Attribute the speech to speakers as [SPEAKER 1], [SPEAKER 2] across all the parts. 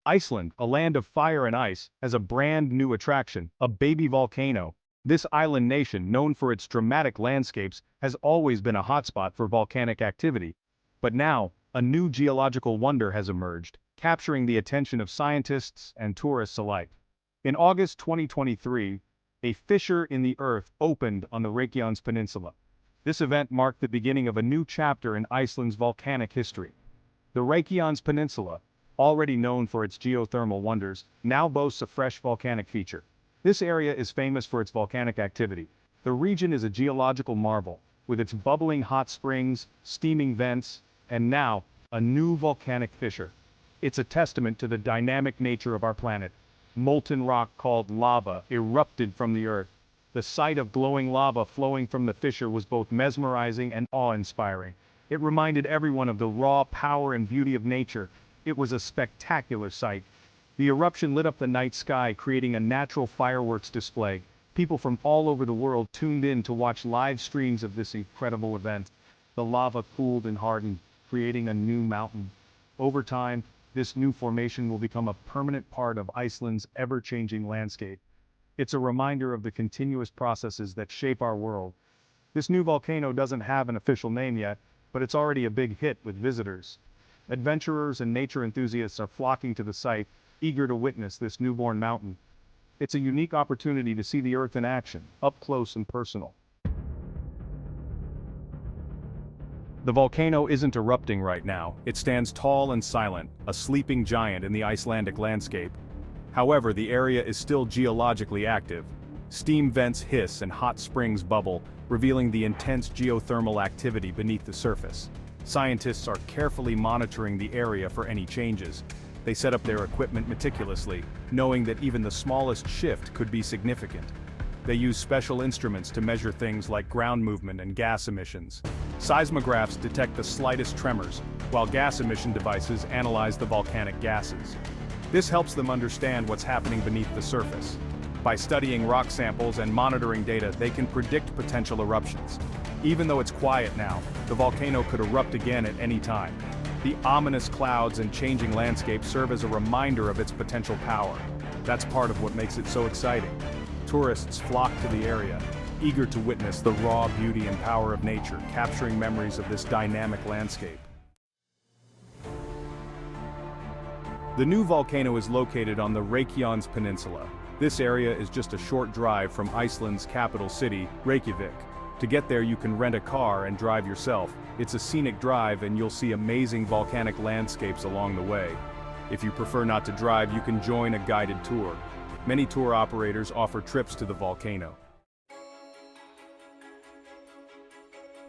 [SPEAKER 1] Iceland, a land of fire and ice, has a brand new attraction, a baby volcano. This island nation, known for its dramatic landscapes, has always been a hotspot for volcanic activity. But now, a new geological wonder has emerged, capturing the attention of scientists and tourists alike. In August 2023, a fissure in the earth opened on the Reykjanes Peninsula. This event marked the beginning of a new chapter in Iceland's volcanic history. The Reykjanes Peninsula, already known for its geothermal wonders, now boasts a fresh volcanic feature. This area is famous for its volcanic activity. The region is a geological marvel, with its bubbling hot springs, steaming vents, and now, a new volcanic fissure. It's a testament to the dynamic nature of our planet. Molten rock called lava erupted from the earth. The sight of glowing lava flowing from the fissure was both mesmerizing and awe-inspiring. It reminded everyone of the raw power and beauty of nature. It was a spectacular sight. The eruption lit up the night sky, creating a natural fireworks display. People from all over the world tuned in to watch live streams of this incredible event. The lava cooled and hardened, creating a new mountain. Over time, this new formation will become a permanent part of Iceland's ever-changing landscape. It's a reminder of the continuous processes that shape our world. This new volcano doesn't have an official name yet, but it's already a big hit with visitors. Adventurers and nature enthusiasts are flocking to the site, eager to witness this newborn mountain. It's a unique opportunity to see the Earth in action, up close and personal. The volcano isn't erupting right now. It stands tall and silent, a sleeping giant in the Icelandic landscape. However, the area is still geologically active. Steam vents hiss and hot springs bubble, revealing the intense geothermal activity beneath the surface. Scientists are carefully monitoring the area for any changes. They set up their equipment meticulously, knowing that even the smallest shift could be significant. They use special instruments to measure things like ground movement and gas emissions. Seismographs detect the slightest tremors, while gas emission devices analyze the volcanic gases. This helps them understand what's happening beneath the surface. By studying rock samples and monitoring data, they can predict potential eruptions. Even though it's quiet now, the volcano could erupt again at any time. The ominous clouds and changing landscape serve as a reminder of its potential power. That's part of what makes it so exciting. Tourists flock to the area, eager to witness the raw beauty and power of nature, capturing memories of this dynamic landscape. The new volcano is located on the Reykjanes Peninsula. This area is just a short drive from Iceland's capital city, Reykjavik. To get there, you can rent a car and drive yourself. It's a scenic drive and you'll see amazing volcanic landscapes along the way. If you prefer not to drive, you can join a guided tour. Many tour operators offer trips to the volcano.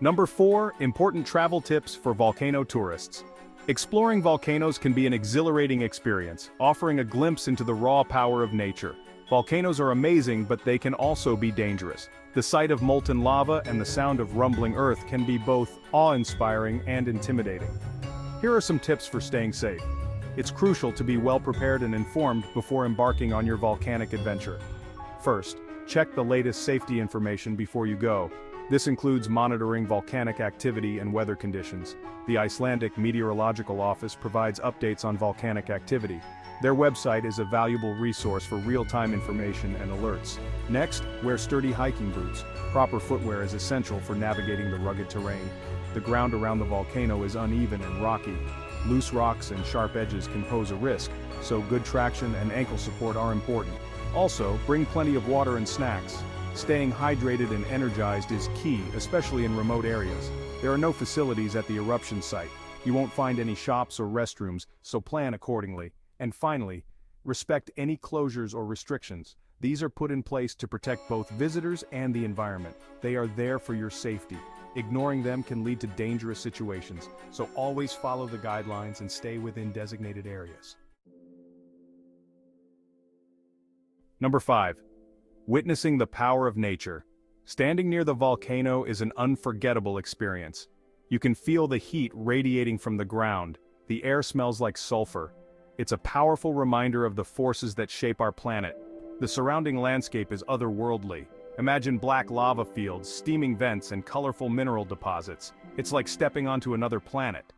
[SPEAKER 1] Number 4, important travel tips for volcano tourists. Exploring volcanoes can be an exhilarating experience, offering a glimpse into the raw power of nature. Volcanoes are amazing, but they can also be dangerous. The sight of molten lava and the sound of rumbling earth can be both awe-inspiring and intimidating. Here are some tips for staying safe. It's crucial to be well prepared and informed before embarking on your volcanic adventure. First, check the latest safety information before you go. This includes monitoring volcanic activity and weather conditions. The Icelandic Meteorological Office provides updates on volcanic activity. Their website is a valuable resource for real-time information and alerts. Next, wear sturdy hiking boots. Proper footwear is essential for navigating the rugged terrain. The ground around the volcano is uneven and rocky. Loose rocks and sharp edges can pose a risk, so good traction and ankle support are important. Also, bring plenty of water and snacks. Staying hydrated and energized is key, especially in remote areas. There are no facilities at the eruption site. You won't find any shops or restrooms, so plan accordingly. And finally, respect any closures or restrictions. These are put in place to protect both visitors and the environment. They are there for your safety. Ignoring them can lead to dangerous situations, so always follow the guidelines and stay within designated areas. Number 5. Witnessing the power of nature. Standing near the volcano is an unforgettable experience. You can feel the heat radiating from the ground. The air smells like sulfur. It's a powerful reminder of the forces that shape our planet. The surrounding landscape is otherworldly. Imagine black lava fields, steaming vents, and colorful mineral deposits. It's like stepping onto another planet.